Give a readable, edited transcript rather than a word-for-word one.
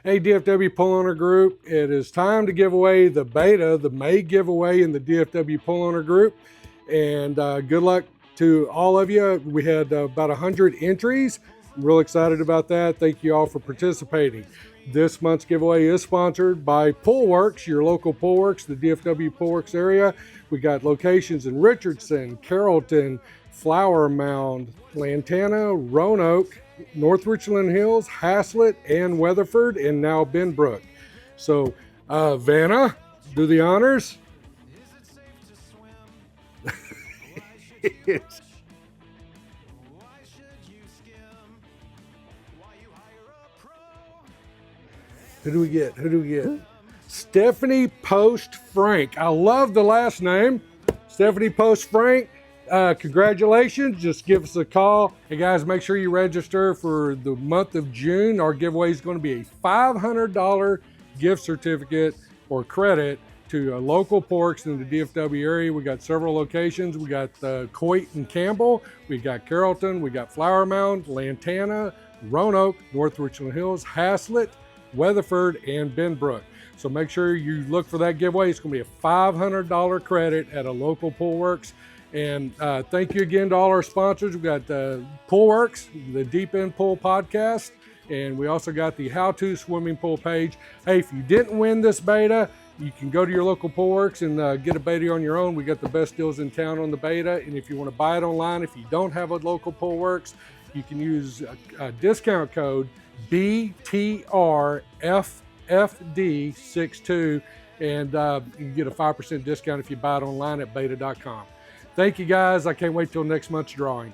Hey, DFW Pool Owner Group, it is time to give away the Betta, the May giveaway in the DFW Pool Owner Group. And good luck to all of you. We had about 100 entries. I'm real excited about that. Thank you all for participating. This month's giveaway is sponsored by Poolwerx, your local Poolwerx, the DFW Poolwerx area. We got locations in Richardson, Carrollton, Flower Mound, Lantana, Roanoke, North Richland Hills, Haslett, and Weatherford, and now Benbrook. So, Vanna, do the honors. Who do we get? Who do we get? Stephanie Post Frank. I love the last name. Stephanie Post Frank. Congratulations. Just give us a call. Hey guys, make sure you register for the month of June. Our giveaway is going to be a $500 gift certificate or credit to a local Poolwerx in the DFW area. We got several locations. We got Coit and Campbell. We got Carrollton. We got Flower Mound, Lantana, Roanoke, North Richland Hills, Haslett, Weatherford, and Benbrook. So make sure you look for that giveaway. It's going to be a $500 credit at a local Poolwerx. And thank you again to all our sponsors. We've got Poolwerx, the Deep End Pool Podcast, and we also got the How To Swimming Pool page. Hey, if you didn't win this Betta, you can go to your local Poolwerx and get a Betta on your own. We got the best deals in town on the Betta. And if you want to buy it online, if you don't have a local Poolwerx, you can use a discount code BTRFFD62, and you can get a 5% discount if you buy it online at betta.com. Thank you guys. I can't wait till next month's drawing.